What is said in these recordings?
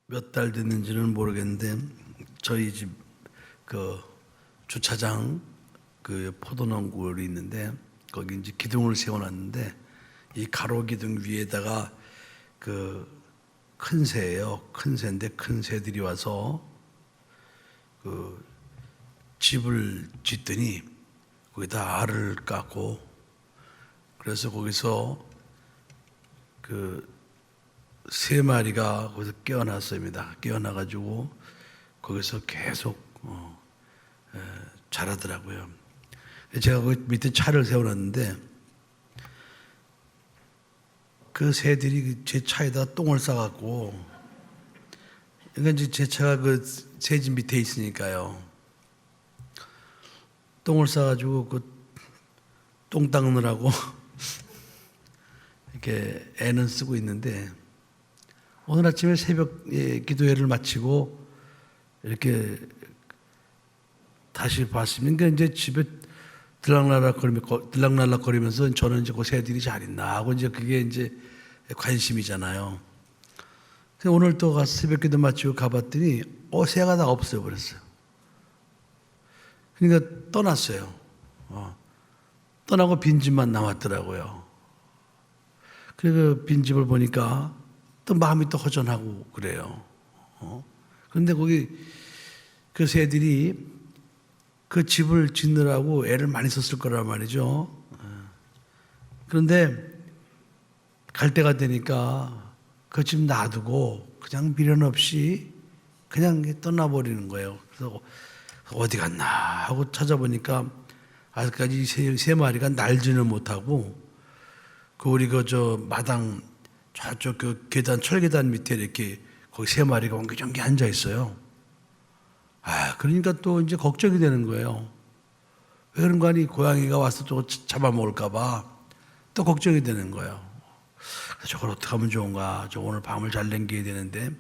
몇 달 됐는지는 모르겠는데 저희 집 그 주차장 그 포도나무굴이 있는데 거기 이제 기둥을 세워놨는데 이 가로 기둥 위에다가 그 큰 새예요. 큰 새인데 큰 새들이 와서 그 집을 짓더니 거기다 알을 깎고 그래서 거기서 그 세 마리가 거기서 깨어났습니다. 깨어나가지고 거기서 계속 자라더라고요. 제가 그 밑에 차를 세워놨는데 그 새들이 제 차에다 똥을 싸갖고, 그러니까 이제 제 차가 그 새 집 밑에 있으니까요. 똥을 싸가지고 그 똥 닦느라고 이렇게 애는 쓰고 있는데 오늘 아침에 새벽 기도회를 마치고 이렇게 다시 봤으면 그러니까 이제 집에 들락날락거리면서 저는 이제 그 새들이 잘 있나 하고 이제 그게 이제 관심이잖아요. 그래서 오늘 또 가서 새벽 기도 마치고 가봤더니 새가 다 없어져 버렸어요. 그러니까 떠났어요. 떠나고 빈집만 남았더라고요. 그 빈집을 보니까 또 마음이 또 허전하고 그래요. 그런데 거기 그 새들이 그 집을 짓느라고 애를 많이 썼을 거란 말이죠. 그런데 갈 때가 되니까 그 집 놔두고 그냥 미련 없이 그냥 떠나버리는 거예요. 그래서 어디 갔나 하고 찾아보니까 아직까지 세 마리가 날지는 못하고 그 우리 저 마당 저쪽 그 계단 철계단 밑에 이렇게 거기 세 마리가 옹기종기 앉아 있어요. 그러니까 또 이제 걱정이 되는 거예요. 왜 그런 거 아니? 고양이가 와서 또 잡아먹을까봐 또 걱정이 되는 거예요. 그래서 저걸 어떻게 하면 좋은가? 저 오늘 밤을 잘 남겨야 되는데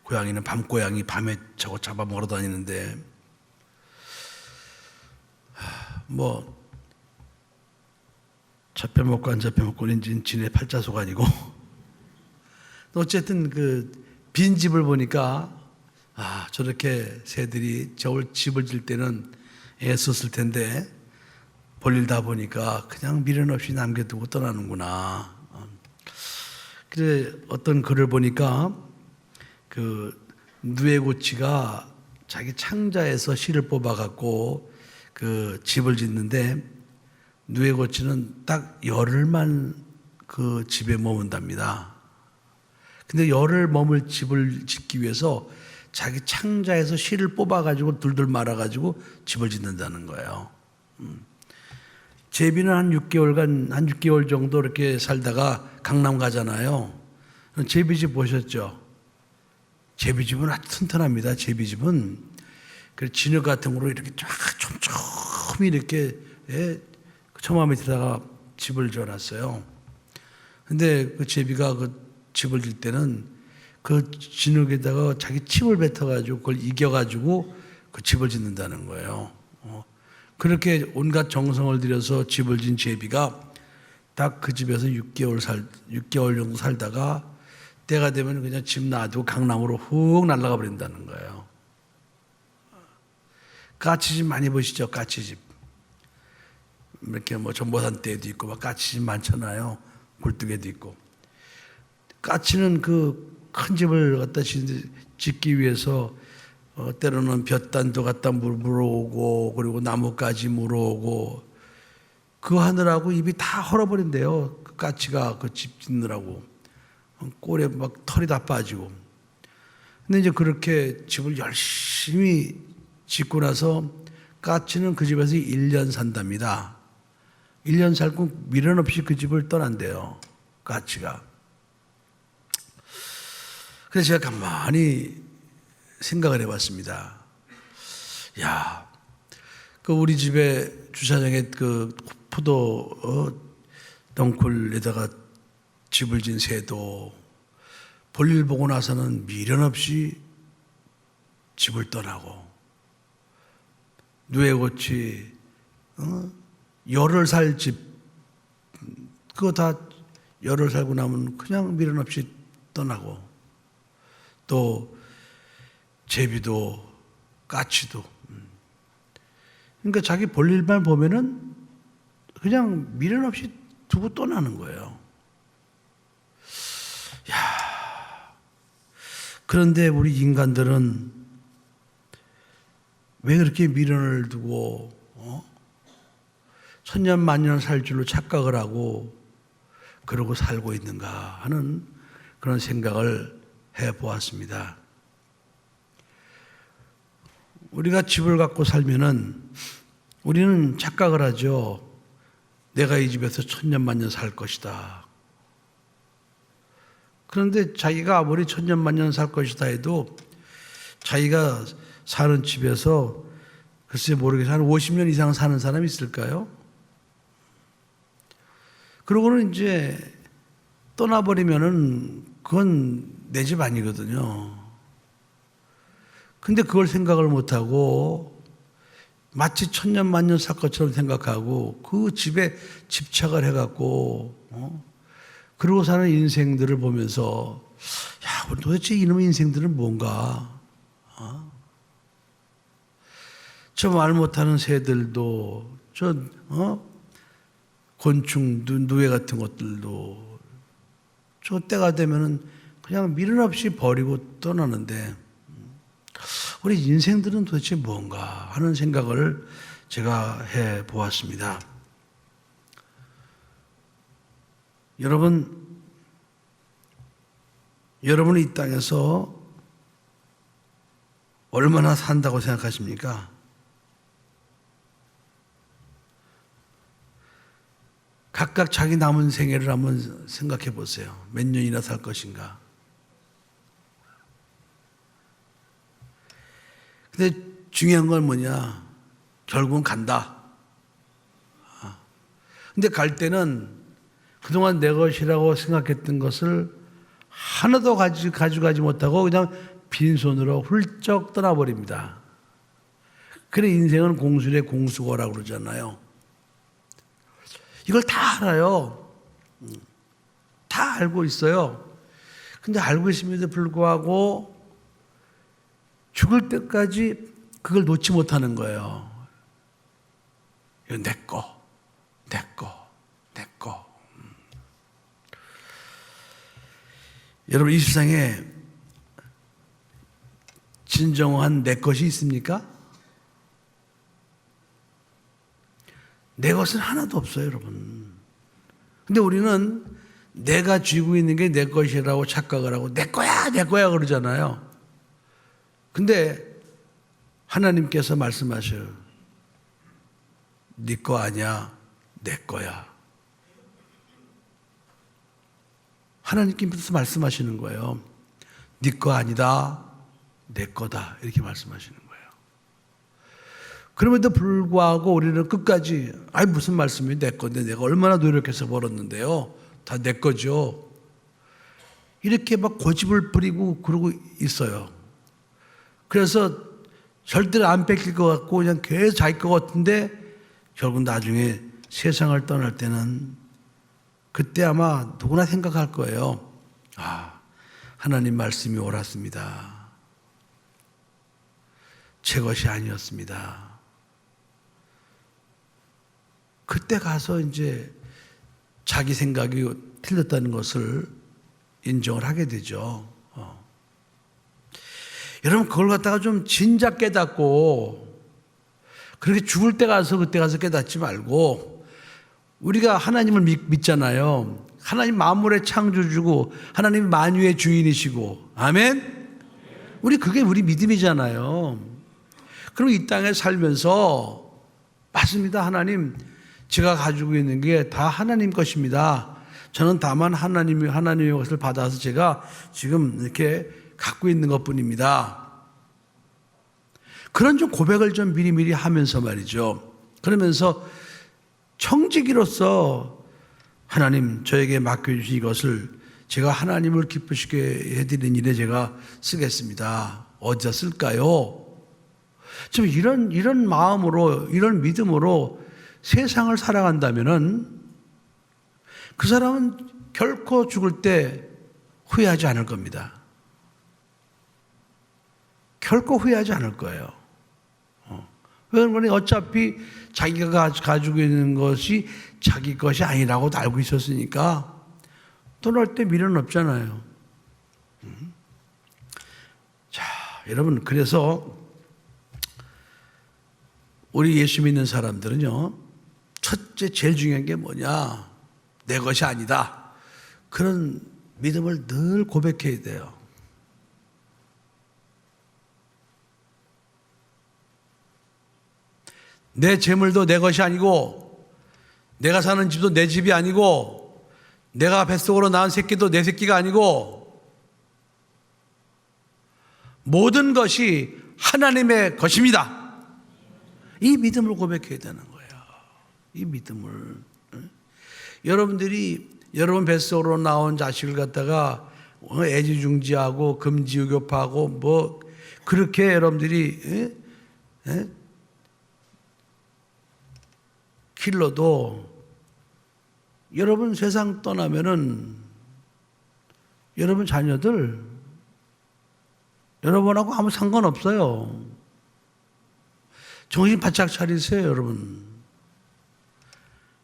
고양이는 밤고양이 밤에 저거 잡아먹으러 다니는데 뭐 잡혀먹고 안 잡혀먹고는 지네 팔자속 아니고 어쨌든 그 빈집을 보니까 저렇게 새들이 저걸 집을 질 때는 애썼을 텐데 볼일 다 보니까 그냥 미련 없이 남겨두고 떠나는구나. 그래 어떤 글을 보니까 그 누에고치가 자기 창자에서 실을 뽑아갖고 그 집을 짓는데 누에고치는 딱 열흘만 그 집에 머문답니다. 근데 열흘 머물 집을 짓기 위해서 자기 창자에서 실을 뽑아가지고 둘둘 말아가지고 집을 짓는다는 거예요. 제비는 한 6개월 정도 이렇게 살다가 강남 가잖아요. 제비집 보셨죠? 제비집은 아주 튼튼합니다. 제비집은 그 진흙 같은 거로 이렇게 쫙 촘촘히 이렇게 처마 밑에다가 집을 지어놨어요. 근데 그 제비가 그 집을 질 때는 그 진흙에다가 자기 침을 뱉어가지고 그걸 이겨가지고 그 집을 짓는다는 거예요. 그렇게 온갖 정성을 들여서 집을 진 제비가 딱 그 집에서 6개월 정도 살다가 때가 되면 그냥 집 놔두고 강남으로 훅 날아가 버린다는 거예요. 까치집 많이 보시죠? 까치집. 이렇게 뭐 전보산대도 있고 막 까치집 많잖아요. 굴뚝에도 있고. 까치는 그 큰 집을 갖다 짓기 위해서 때로는 볕단도 갖다 물어오고 그리고 나뭇가지 물어오고 그거 하느라고 입이 다 헐어버린대요. 그 까치가 그 집 짓느라고 꼴에 막 털이 다 빠지고. 근데 이제 그렇게 집을 열심히 짓고 나서 까치는 그 집에서 1년 산답니다. 1년 살고 미련 없이 그 집을 떠난대요. 까치가. 그래서 제가 가만히 생각을 해봤습니다. 그 우리 집에 주차장에 그 포도 덩굴에다가 집을 진 새도 볼일 보고 나서는 미련 없이 집을 떠나고 누에고치 열흘 살 집 그거 다 열흘 살고 나면 그냥 미련 없이 떠나고 또 제비도 까치도. 그러니까 자기 볼 일만 보면은 그냥 미련 없이 두고 떠나는 거예요. 그런데 우리 인간들은 왜 그렇게 미련을 두고 천년만년 살 줄로 착각을 하고 그러고 살고 있는가 하는 그런 생각을 해보았습니다. 우리가 집을 갖고 살면은 우리는 착각을 하죠. 내가 이 집에서 천년만년 살 것이다. 그런데 자기가 아무리 천년만년 살 것이다 해도 자기가 사는 집에서 글쎄 모르겠어요. 한 50년 이상 사는 사람이 있을까요? 그러고는 이제 떠나버리면은 그건 내 집 아니거든요. 근데 그걸 생각을 못하고 마치 천년만년 살 것처럼 생각하고 그 집에 집착을 해갖고 그러고 사는 인생들을 보면서 야, 도대체 이놈의 인생들은 뭔가? 저 말 못하는 새들도 저 곤충, 누에 같은 것들도 저 때가 되면은 그냥 미련 없이 버리고 떠나는데 우리 인생들은 도대체 뭔가 하는 생각을 제가 해 보았습니다. 여러분은 이 땅에서 얼마나 산다고 생각하십니까? 각각 자기 남은 생애를 한번 생각해 보세요. 몇 년이나 살 것인가? 근데 중요한 건 뭐냐? 결국은 간다. 근데 갈 때는 그동안 내 것이라고 생각했던 것을 하나도 가져가지 못하고 그냥 빈손으로 훌쩍 떠나버립니다. 그래 인생은 공술의 공수거라고 그러잖아요. 이걸 다 알아요. 다 알고 있어요. 근데 알고 있음에도 불구하고 죽을 때까지 그걸 놓지 못하는 거예요. 이거 내 거, 내 거, 내 거. 여러분 이 세상에 진정한 내 것이 있습니까? 내 것은 하나도 없어요, 여러분. 근데 우리는 내가 쥐고 있는 게 내 것이라고 착각을 하고 내 거야 그러잖아요. 근데 하나님께서 말씀하셔요. 네 거 아니야, 내 거야. 하나님께서 말씀하시는 거예요. 네 거 아니다, 내 거다. 이렇게 말씀하시는 거예요. 그럼에도 불구하고 우리는 끝까지 무슨 말씀이 내 건데 내가 얼마나 노력해서 벌었는데요. 다 내 거죠. 이렇게 막 고집을 부리고 그러고 있어요. 그래서 절대로 안 뺏길 것 같고 그냥 계속 자기 것 같은데 결국 나중에 세상을 떠날 때는 그때 아마 누구나 생각할 거예요. 하나님 말씀이 옳았습니다. 제 것이 아니었습니다. 그때 가서 이제 자기 생각이 틀렸다는 것을 인정을 하게 되죠. 여러분 그걸 갖다가 좀 진작 깨닫고 그렇게 죽을 때 가서 그때 가서 깨닫지 말고 우리가 하나님을 믿잖아요. 하나님 만물의 창조주고 하나님 만유의 주인이시고 아멘? 그게 우리 믿음이잖아요. 그럼 이 땅에 살면서 맞습니다. 하나님 제가 가지고 있는 게 다 하나님 것입니다. 저는 다만 하나님의 것을 받아서 제가 지금 이렇게 갖고 있는 것뿐입니다. 그런 좀 고백을 좀 미리미리 하면서 말이죠. 그러면서 청지기로서 하나님 저에게 맡겨주신 이것을 제가 하나님을 기쁘시게 해드리는 일에 제가 쓰겠습니다. 어디다 쓸까요? 좀 이런 마음으로 이런 믿음으로 세상을 살아간다면은 그 사람은 결코 죽을 때 후회하지 않을 겁니다. 결코 후회하지 않을 거예요. 왜냐하면 어차피 자기가 가지고 있는 것이 자기 것이 아니라고도 알고 있었으니까 떠날 때 미련 없잖아요. 자, 여러분, 그래서 우리 예수 믿는 사람들은요, 첫째 제일 중요한 게 뭐냐? 내 것이 아니다. 그런 믿음을 늘 고백해야 돼요. 내 재물도 내 것이 아니고, 내가 사는 집도 내 집이 아니고, 내가 뱃속으로 낳은 새끼도 내 새끼가 아니고, 모든 것이 하나님의 것입니다. 이 믿음을 고백해야 되는 거예요. 이 믿음을. 여러분들이 여러분 뱃속으로 나온 자식을 갖다가 애지중지하고 금지교파하고 뭐 그렇게 여러분들이 길러도 여러분 세상 떠나면은 여러분 자녀들 여러분하고 아무 상관없어요. 정신 바짝 차리세요, 여러분.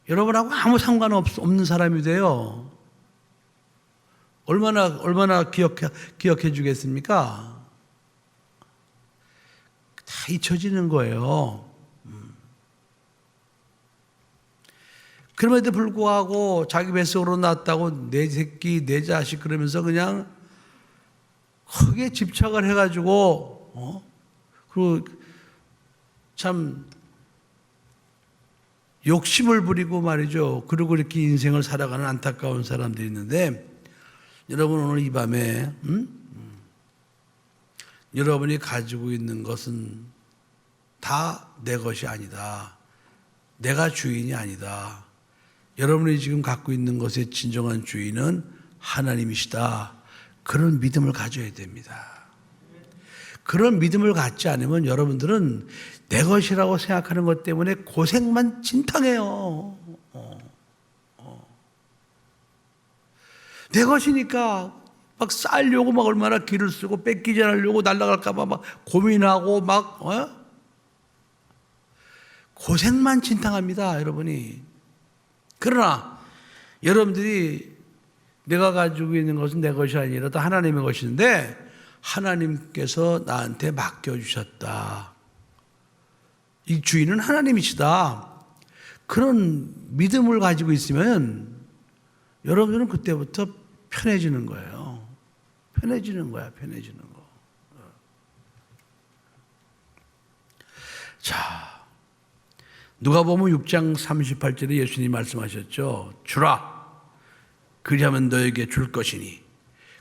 여러분하고 아무 상관없는 사람이 돼요. 얼마나 기억해 주겠습니까? 다 잊혀지는 거예요. 그럼에도 불구하고 자기 뱃속으로 낳았다고 내 새끼, 내 자식 그러면서 그냥 크게 집착을 해가지고, 그리고 참 욕심을 부리고 말이죠. 그리고 이렇게 인생을 살아가는 안타까운 사람들이 있는데, 여러분 오늘 이 밤에 여러분이 가지고 있는 것은 다 내 것이 아니다. 내가 주인이 아니다. 여러분이 지금 갖고 있는 것의 진정한 주인은 하나님이시다. 그런 믿음을 가져야 됩니다. 그런 믿음을 갖지 않으면 여러분들은 내 것이라고 생각하는 것 때문에 고생만 진탕해요. 내 것이니까 막 쌓으려고 막 얼마나 기를 쓰고 뺏기지 않으려고 날아갈까봐 막 고민하고 막 고생만 진탕합니다, 여러분이. 그러나 여러분들이 내가 가지고 있는 것은 내 것이 아니라 다 하나님의 것인데 하나님께서 나한테 맡겨주셨다. 이 주인은 하나님이시다. 그런 믿음을 가지고 있으면 여러분들은 그때부터 편해지는 거예요. 편해지는 거야, 편해지는 거. 자, 누가복음 6장 38절에 예수님이 말씀하셨죠. 주라. 그리하면 너에게 줄 것이니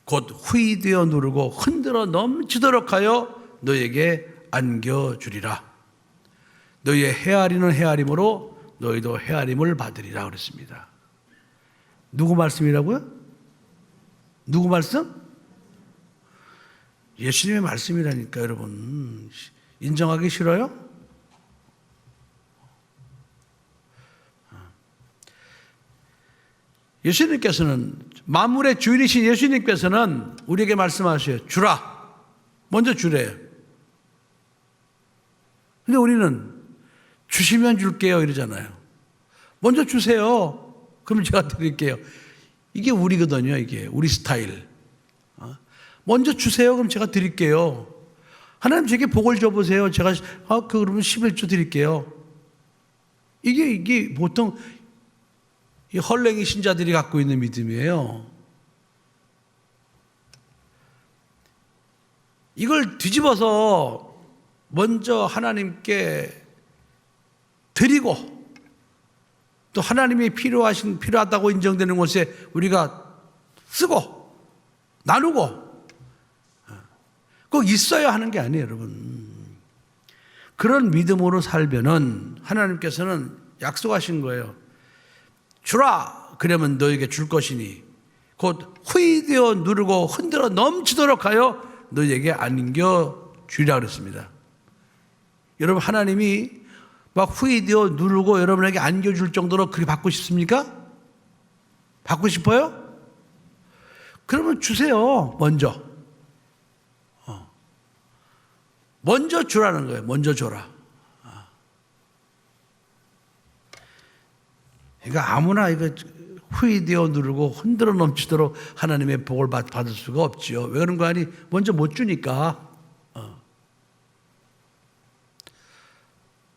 곧 후이되어 누르고 흔들어 넘치도록 하여 너에게 안겨주리라. 너희의 헤아리는 헤아림으로 너희도 헤아림을 받으리라 그랬습니다. 누구 말씀이라고요? 누구 말씀? 예수님의 말씀이라니까. 여러분 인정하기 싫어요? 예수님께서는 만물의 주인이신 예수님께서는 우리에게 말씀하셔요. 주라. 먼저 주래요. 근데 우리는 주시면 줄게요 이러잖아요. 먼저 주세요. 그럼 제가 드릴게요. 이게 우리거든요. 이게 우리 스타일. 먼저 주세요. 그럼 제가 드릴게요. 하나님 제게 복을 줘보세요. 제가 그러면 11조 드릴게요. 이게 보통 이 헐랭이 신자들이 갖고 있는 믿음이에요. 이걸 뒤집어서 먼저 하나님께 드리고 또 하나님이 필요하다고 인정되는 곳에 우리가 쓰고 나누고 꼭 있어야 하는 게 아니에요, 여러분. 그런 믿음으로 살면은 하나님께서는 약속하신 거예요. 주라. 그러면 너에게 줄 것이니 곧 후이되어 누르고 흔들어 넘치도록 하여 너에게 안겨 주리라 그랬습니다. 여러분 하나님이 막 후이되어 누르고 여러분에게 안겨줄 정도로 그렇게 받고 싶습니까? 받고 싶어요? 그러면 주세요. 먼저. 먼저 주라는 거예요. 먼저 줘라. 그러니까 아무나 이거 후이되어 누르고 흔들어 넘치도록 하나님의 복을 받을 수가 없지요. 왜 그런 거 아니? 먼저 못 주니까.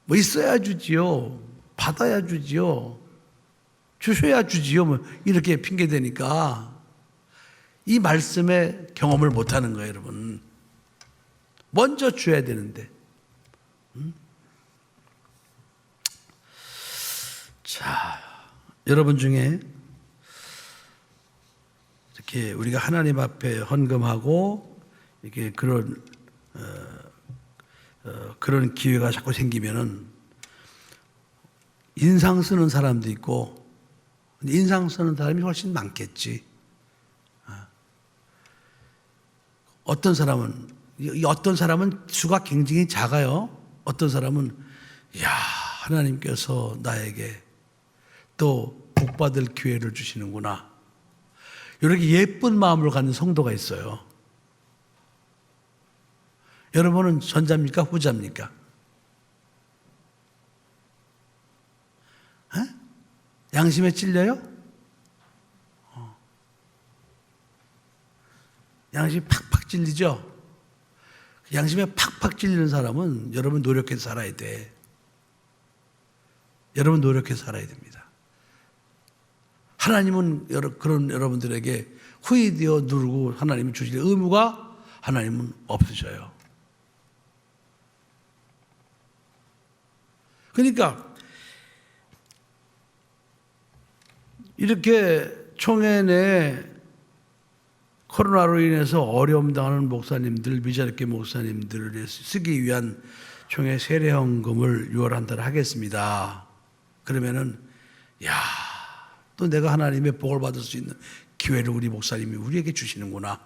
뭐 있어야 주지요. 받아야 주지요. 주셔야 주지요. 뭐 이렇게 핑계 대니까 이 말씀에 경험을 못 하는 거예요, 여러분. 먼저 줘야 되는데. 자, 여러분 중에 이렇게 우리가 하나님 앞에 헌금하고 이렇게 그런 그런 기회가 자꾸 생기면은 인상 쓰는 사람도 있고 인상 쓰는 사람이 훨씬 많겠지. 어떤 사람은 수가 굉장히 작아요. 어떤 사람은 야, 하나님께서 나에게 또 복받을 기회를 주시는구나. 이렇게 예쁜 마음을 갖는 성도가 있어요. 여러분은 전자입니까? 후자입니까? 양심에 찔려요? 양심이 팍팍 찔리죠? 양심에 팍팍 찔리는 사람은 여러분 노력해서 살아야 돼. 여러분 노력해서 살아야 됩니다. 하나님은 그런 여러분들에게 후이되어 누르고 하나님이 주실 의무가 하나님은 없으셔요. 그러니까 이렇게 총회 내 코로나로 인해서 어려움 당하는 목사님들, 미자립계 목사님들을 쓰기 위한 총회 세례헌금을 6월 한 달에 하겠습니다. 그러면은 또 내가 하나님의 복을 받을 수 있는 기회를 우리 목사님이 우리에게 주시는구나.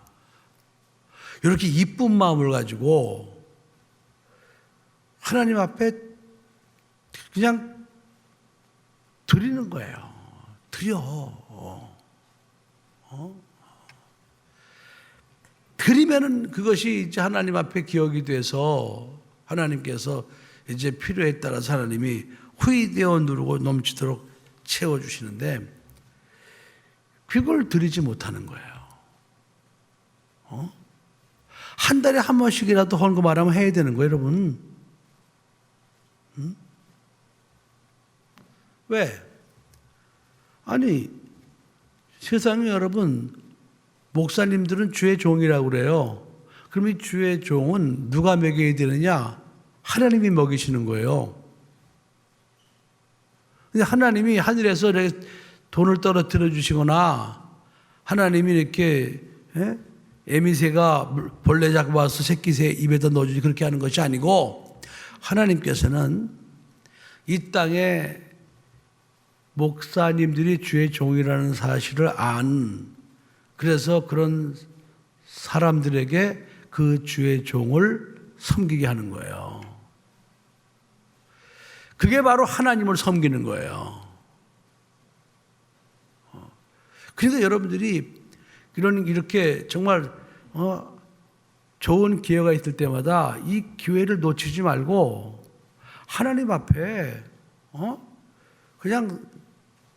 이렇게 이쁜 마음을 가지고 하나님 앞에 그냥 드리는 거예요. 드려. 드리면은 그것이 이제 하나님 앞에 기억이 돼서 하나님께서 이제 필요에 따라서 하나님이 후이되어 누르고 넘치도록 채워주시는데 그걸 드리지 못하는 거예요. 한 달에 한 번씩이라도 헌금 하라면 해야 되는 거예요, 여러분. 왜? 아니, 세상에 여러분, 목사님들은 주의 종이라고 그래요. 그럼 이 주의 종은 누가 먹여야 되느냐? 하나님이 먹이시는 거예요. 근데 하나님이 하늘에서 돈을 떨어뜨려 주시거나 하나님이 이렇게 에미새가 벌레 잡아서 새끼새 입에다 넣어주지 그렇게 하는 것이 아니고 하나님께서는 이 땅에 목사님들이 주의 종이라는 사실을 그래서 그런 사람들에게 그 주의 종을 섬기게 하는 거예요. 그게 바로 하나님을 섬기는 거예요. 그러니까 여러분들이 이렇게 정말 좋은 기회가 있을 때마다 이 기회를 놓치지 말고 하나님 앞에 그냥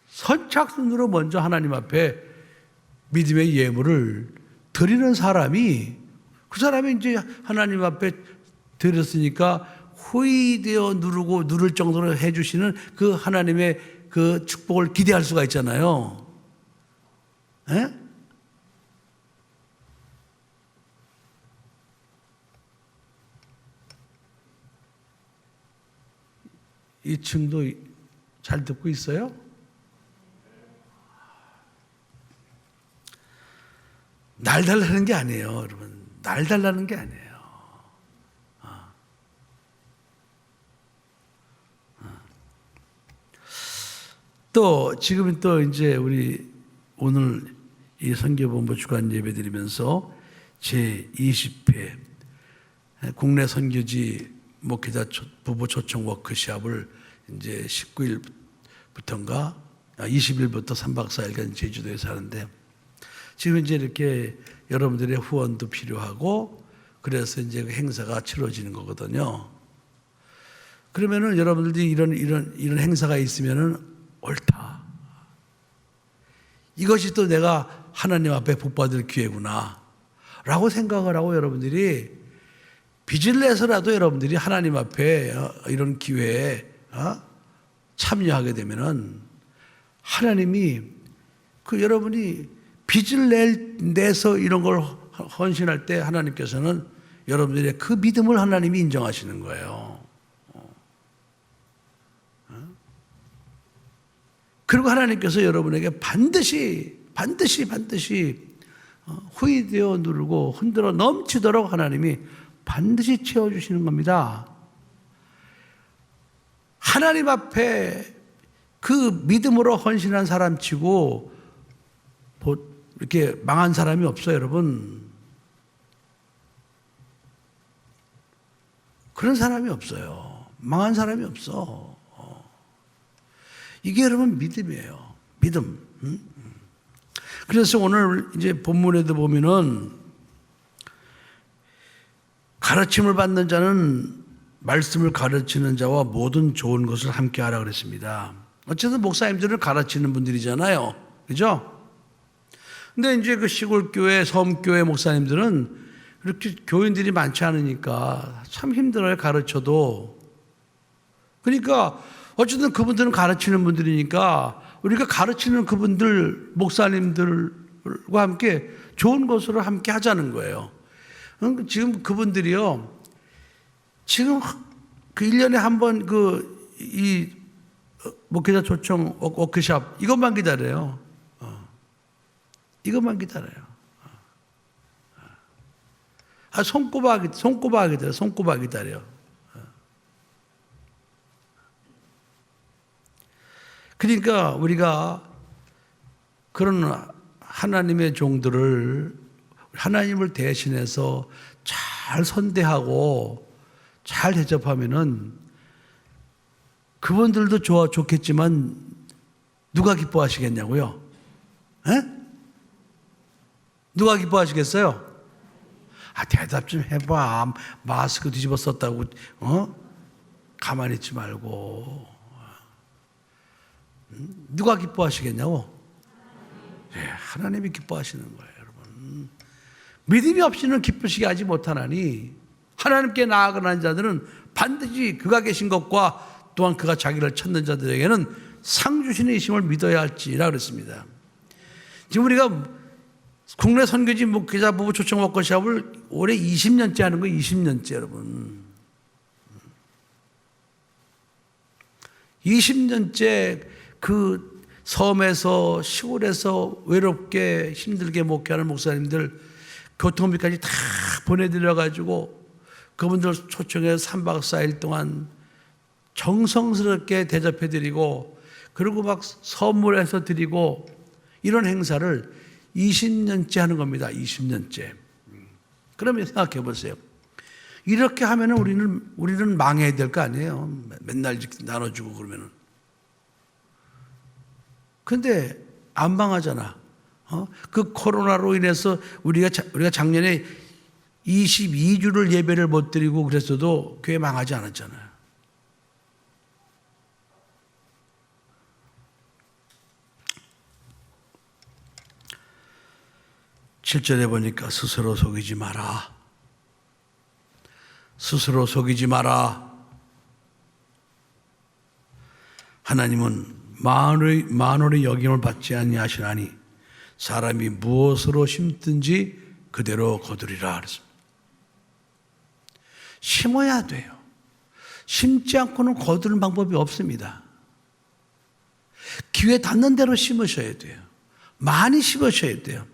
선착순으로 먼저 하나님 앞에 믿음의 예물을 드리는 사람이 그 사람이 이제 하나님 앞에 드렸으니까 후이되어 누를 정도로 해주시는 그 하나님의 그 축복을 기대할 수가 있잖아요. 에? 이 층도 잘 듣고 있어요? 날 달라는 게 아니에요, 여러분. 날 달라는 게 아니에요. 또 지금 또 이제 우리 오늘 이 선교본부 주간 예배 드리면서 제 20회 국내 선교지 목회자 부부 초청 워크숍을 이제 19일부터인가 20일부터 3박 4일간 제주도에서 하는데 지금 이제 이렇게 여러분들의 후원도 필요하고 그래서 이제 그 행사가 치러지는 거거든요. 그러면은 여러분들이 이런 행사가 있으면은 옳다. 이것이 또 내가 하나님 앞에 복받을 기회구나. 라고 생각을 하고 여러분들이 빚을 내서라도 여러분들이 하나님 앞에 이런 기회에 참여하게 되면은 하나님이 그 여러분이 빚을 내서 이런 걸 헌신할 때 하나님께서는 여러분들의 그 믿음을 하나님이 인정하시는 거예요. 그리고 하나님께서 여러분에게 반드시 후이되어 누르고 흔들어 넘치도록 하나님이 반드시 채워주시는 겁니다. 하나님 앞에 그 믿음으로 헌신한 사람 치고 이렇게 망한 사람이 없어요, 여러분. 그런 사람이 없어요. 망한 사람이 없어. 이게 여러분 믿음이에요. 믿음. 그래서 오늘 이제 본문에도 보면은 가르침을 받는 자는 말씀을 가르치는 자와 모든 좋은 것을 함께 하라 그랬습니다. 어쨌든 목사님들은 가르치는 분들이잖아요. 그죠? 근데 이제 그 시골교회, 섬교회 목사님들은 이렇게 교인들이 많지 않으니까 참 힘들어요, 가르쳐도. 그러니까 어쨌든 그분들은 가르치는 분들이니까 우리가 가르치는 그분들, 목사님들과 함께 좋은 것으로 함께 하자는 거예요. 지금 그분들이요, 지금 그 1년에 한 번 이 목회자 초청 워크숍 이것만 기다려요. 이것만 기다려요. 손꼽아 기다려. 손꼽아 기다려. 그러니까 우리가 그런 하나님의 종들을 하나님을 대신해서 잘 선대하고 잘 대접하면은 그분들도 좋겠지만 누가 기뻐하시겠냐고요? 에? 누가 기뻐하시겠어요? 대답 좀 해봐. 마스크 뒤집어 썼다고 가만히 있지 말고. 누가 기뻐하시겠냐고? 하나님이 기뻐하시는 거예요, 여러분. 믿음이 없이는 기쁘시게 하지 못하나니 하나님께 나아가는 자들은 반드시 그가 계신 것과 또한 그가 자기를 찾는 자들에게는 상 주시는 이심을 믿어야 할지라 그랬습니다. 지금 우리가 국내 선교지 목회자 부부 초청 워크숍을 올해 20년째 하는 거예요. 20년째 여러분. 20년째 그 섬에서 시골에서 외롭게 힘들게 목회하는 목사님들 교통비까지 다 보내드려가지고 그분들 초청해서 3박 4일 동안 정성스럽게 대접해드리고 그리고 막 선물해서 드리고 이런 행사를 20년째 하는 겁니다. 20년째. 그러면 생각해 보세요. 이렇게 하면은 우리는 망해야 될 거 아니에요. 맨날 나눠주고 그러면은. 근데 안 망하잖아. 그 코로나로 인해서 우리가 작년에 22주를 예배를 못 드리고 그랬어도 교회 망하지 않았잖아요. 7절에 보니까 스스로 속이지 마라. 스스로 속이지 마라. 하나님은 만원의 여김을 받지 아니하시나니 사람이 무엇으로 심든지 그대로 거두리라. 심어야 돼요. 심지 않고는 거두는 방법이 없습니다. 기회 닿는 대로 심으셔야 돼요. 많이 심으셔야 돼요.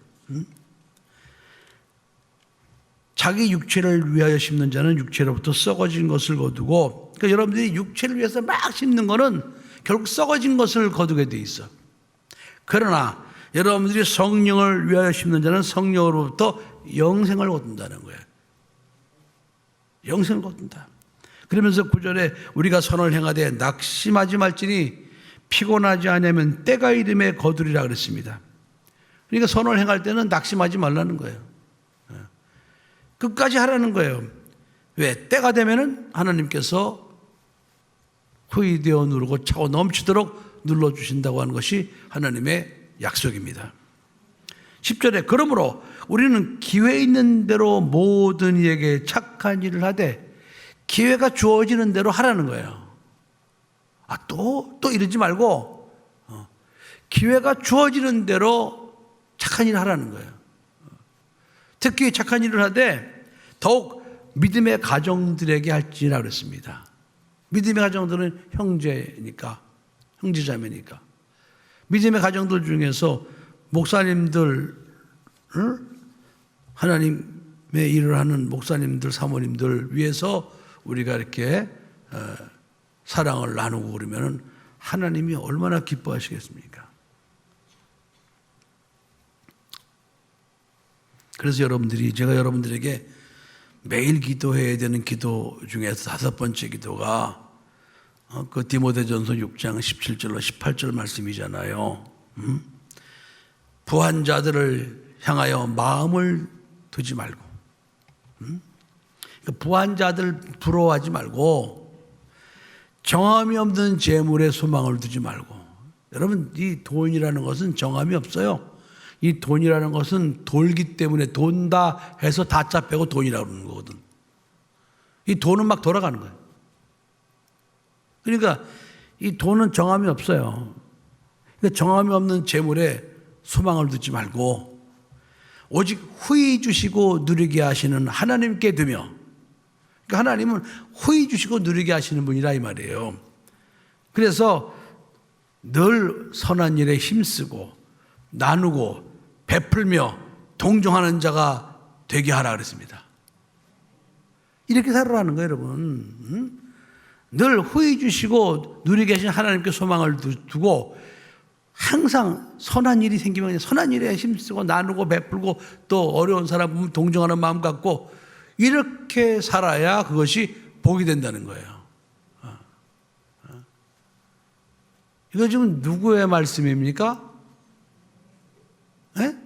자기 육체를 위하여 심는 자는 육체로부터 썩어진 것을 거두고, 그러니까 여러분들이 육체를 위해서 막 심는 거는 결국 썩어진 것을 거두게 돼 있어. 그러나 여러분들이 성령을 위하여 심는 자는 성령으로부터 영생을 거둔다는 거예요. 영생을 거둔다. 그러면서 9절에 우리가 선을 행하되 낙심하지 말지니 피곤하지 않으면 때가 이름에 거두리라 그랬습니다. 그러니까 선을 행할 때는 낙심하지 말라는 거예요. 끝까지 하라는 거예요. 왜? 때가 되면은 하나님께서 후이되어 누르고 차고 넘치도록 눌러주신다고 하는 것이 하나님의 약속입니다. 10절에 그러므로 우리는 기회 있는 대로 모든 이에게 착한 일을 하되 기회가 주어지는 대로 하라는 거예요. 또 이러지 말고 기회가 주어지는 대로 착한 일을 하라는 거예요. 특히 착한 일을 하되 더욱 믿음의 가정들에게 할지라 그랬습니다. 믿음의 가정들은 형제자매니까. 믿음의 가정들 중에서 목사님들, 하나님의 일을 하는 목사님들, 사모님들 위해서 우리가 이렇게 사랑을 나누고 그러면 하나님이 얼마나 기뻐하시겠습니까? 그래서 제가 여러분들에게 매일 기도해야 되는 기도 중에서 5번째 기도가 그 디모데전서 6장 17절로 18절 말씀이잖아요. 부한 자들을 향하여 마음을 두지 말고, 부한 자들 부러워하지 말고, 정함이 없는 재물에 소망을 두지 말고. 여러분, 이 돈이라는 것은 정함이 없어요. 이 돈이라는 것은 돌기 때문에 돈다 해서 다짜 빼고 돈이라고 그러는 거거든. 이 돈은 막 돌아가는 거예요. 그러니까 이 돈은 정함이 없어요. 그러니까 정함이 없는 재물에 소망을 두지 말고 오직 후히 주시고 누리게 하시는 하나님께 두며, 그러니까 하나님은 후히 주시고 누리게 하시는 분이라 이 말이에요. 그래서 늘 선한 일에 힘쓰고 나누고 베풀며 동정하는 자가 되게 하라 그랬습니다. 이렇게 살아라는 거예요, 여러분. 늘 후히 주시고 누리게 하시는 하나님께 소망을 두고 항상 선한 일이 생기면 선한 일에 힘쓰고 나누고 베풀고 또 어려운 사람 보면 동정하는 마음 갖고 이렇게 살아야 그것이 복이 된다는 거예요. 이거 지금 누구의 말씀입니까? 네?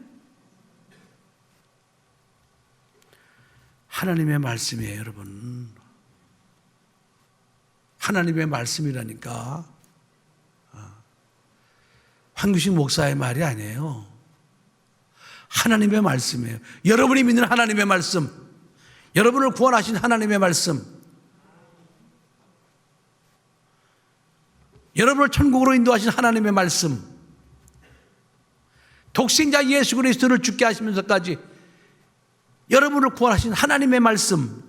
하나님의 말씀이에요, 여러분. 하나님의 말씀이라니까. 황규식 목사의 말이 아니에요. 하나님의 말씀이에요. 여러분이 믿는 하나님의 말씀, 여러분을 구원하신 하나님의 말씀, 여러분을 천국으로 인도하신 하나님의 말씀, 독생자 예수 그리스도를 죽게 하시면서까지 여러분을 구원하신 하나님의 말씀,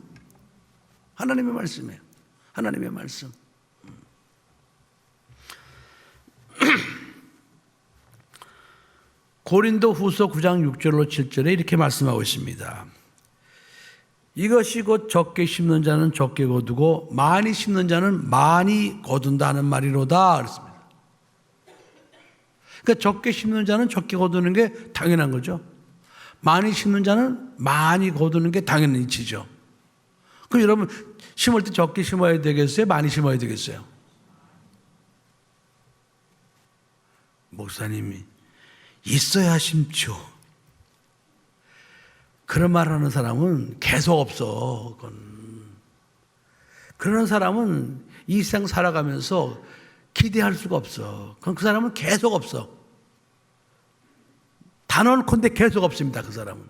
하나님의 말씀이에요. 하나님의 말씀. 고린도 후서 9장 6절로 7절에 이렇게 말씀하고 있습니다. 이것이 곧 적게 심는 자는 적게 거두고 많이 심는 자는 많이 거둔다는 말이로다 그랬습니다. 그러니까 적게 심는 자는 적게 거두는 게 당연한 거죠. 많이 심는 자는 많이 거두는 게 당연한 이치죠. 그럼 여러분 심을 때 적게 심어야 되겠어요? 많이 심어야 되겠어요? 목사님이 있어야 심죠. 그런 말 하는 사람은 계속 없어. 그런 사람은 이 세상 살아가면서 기대할 수가 없어. 그럼 그 사람은 계속 없어. 단언컨대 계속 없습니다. 그 사람은.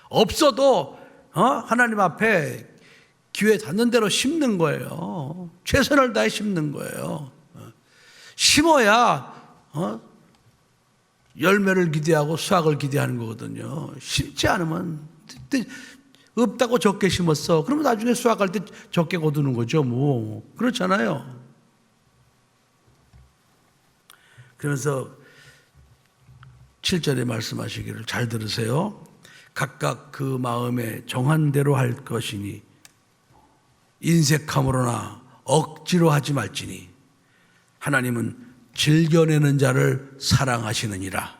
없어도 하나님 앞에 기회 닿는 대로 심는 거예요. 최선을 다해 심는 거예요. 심어야 열매를 기대하고 수확을 기대하는 거거든요. 심지 않으면 없다고 적게 심었어. 그러면 나중에 수확할 때 적게 거두는 거죠. 뭐 그렇잖아요. 그래서 7절에 말씀하시기를 잘 들으세요. 각각 그 마음에 정한 대로 할 것이니 인색함으로나 억지로 하지 말지니 하나님은 즐겨내는 자를 사랑하시느니라.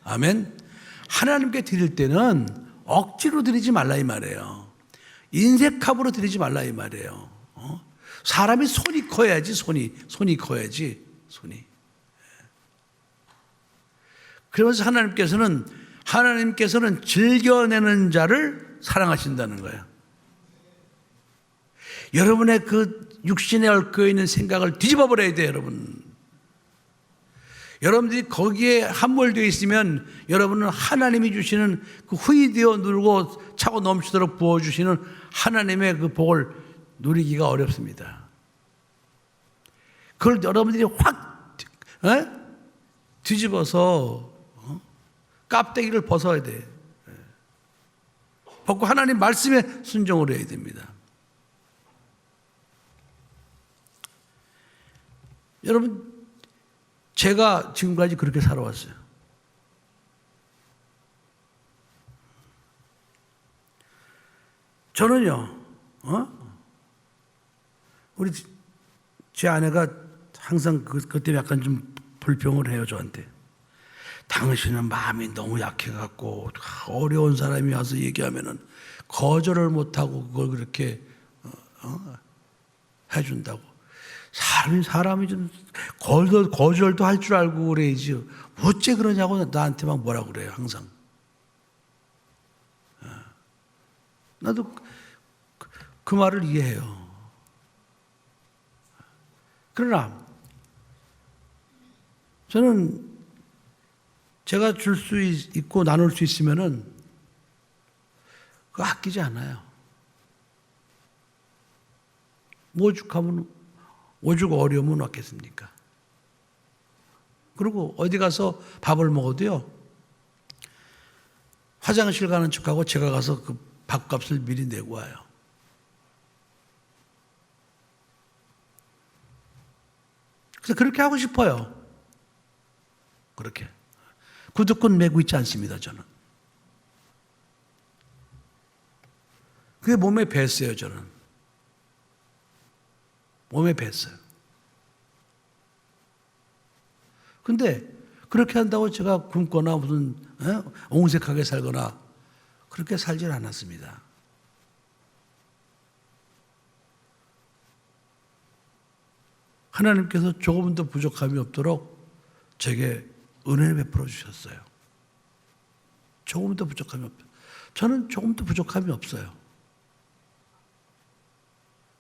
아멘. 하나님께 드릴 때는 억지로 드리지 말라 이 말이에요. 인색함으로 드리지 말라 이 말이에요. 사람이 손이 커야지. 손이 커야지. 손이. 그러면서 하나님께서는 하나님께서는 즐겨내는 자를 사랑하신다는 거예요. 여러분의 그 육신에 얽혀 있는 생각을 뒤집어 버려야 돼요, 여러분. 여러분들이 거기에 함몰되어 있으면 여러분은 하나님이 주시는 그 후이되어 누르고 차고 넘치도록 부어주시는 하나님의 그 복을 누리기가 어렵습니다. 그걸 여러분들이 확 뒤집어서 깝대기를 벗어야 돼. 벗고 하나님 말씀에 순종을 해야 됩니다. 여러분, 제가 지금까지 그렇게 살아왔어요. 저는요, 우리 제 아내가 항상 그것 때문에 약간 좀 불평을 해요, 저한테. 당신은 마음이 너무 약해갖고 어려운 사람이 와서 얘기하면은 거절을 못하고 그걸 그렇게 해준다고. 사람이 좀 거절도 할 줄 알고 그래야지. 어째 그러냐고 나한테 막 뭐라 그래요, 항상. 나도 그 말을 이해해요. 그러나 저는 제가 줄 수 있고 나눌 수 있으면은 그거 아끼지 않아요. 오죽 어려우면 왔겠습니까? 그리고 어디 가서 밥을 먹어도요, 화장실 가는 척하고 제가 가서 그 밥값을 미리 내고 와요. 그래서 그렇게 하고 싶어요. 그렇게. 구두끈 메고 있지 않습니다, 저는. 그게 몸에 뱄어요, 저는. 몸에 뱄어요. 근데 그렇게 한다고 제가 굶거나 무슨 옹색하게 살거나 그렇게 살질 않았습니다. 하나님께서 조금 더 부족함이 없도록 제게 은혜를 베풀어 주셨어요. 조금 더 부족함이 없어요. 저는 조금 더 부족함이 없어요.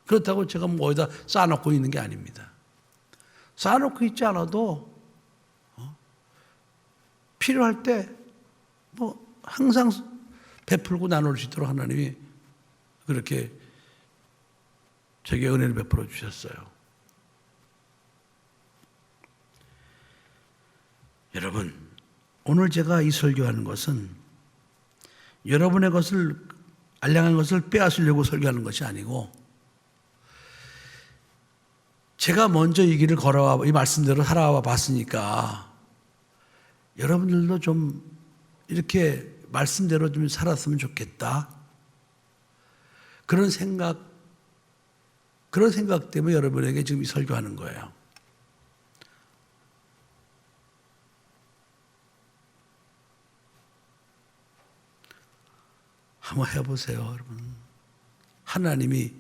그렇다고 제가 뭐 어디다 쌓아놓고 있는 게 아닙니다. 쌓아놓고 있지 않아도 필요할 때 뭐 항상 베풀고 나눌 수 있도록 하나님이 그렇게 제게 은혜를 베풀어 주셨어요. 여러분, 오늘 제가 이 설교하는 것은 여러분의 것을 알량한 것을 빼앗으려고 설교하는 것이 아니고, 제가 먼저 이 길을 걸어와 이 말씀대로 살아와 봤으니까 여러분들도 좀 이렇게 말씀대로 좀 살았으면 좋겠다. 그런 생각 때문에 여러분에게 지금 이 설교하는 거예요. 한번 해보세요, 여러분. 하나님이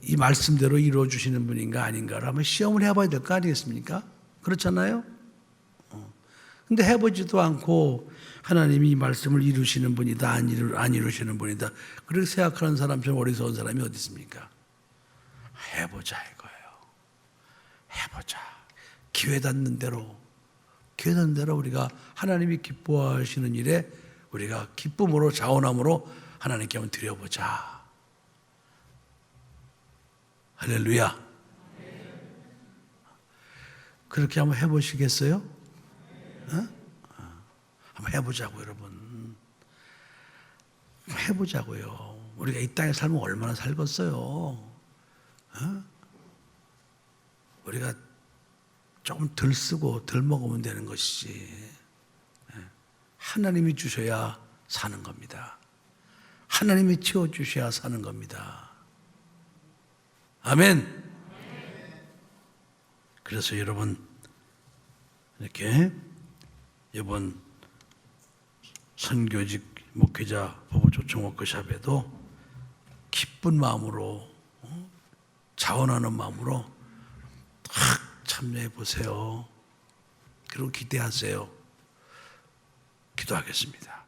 이 말씀대로 이루어주시는 분인가 아닌가를 한번 시험을 해봐야 될 거 아니겠습니까? 그렇잖아요? 근데 해보지도 않고 하나님이 이 말씀을 이루시는 분이다, 안 이루시는 분이다, 그렇게 생각하는 사람처럼 어리석은 사람이 어디 있습니까? 해보자 이거예요. 해보자. 기회 닿는 대로 우리가 하나님이 기뻐하시는 일에 우리가 기쁨으로 자원함으로 하나님께 한번 드려보자. 할렐루야. 그렇게 한번 해보시겠어요? 한번 해보자고, 여러분. 해보자고요. 우리가 이 땅에 살면 얼마나 살겠어요? 우리가 조금 덜 쓰고 덜 먹으면 되는 것이지. 하나님이 주셔야 사는 겁니다. 하나님이 채워주셔야 사는 겁니다. 아멘. 그래서 여러분, 이렇게 이번 선교직 목회자 부부 초청 워크숍에도 기쁜 마음으로, 자원하는 마음으로 탁 참여해 보세요. 그리고 기대하세요. 기도하겠습니다.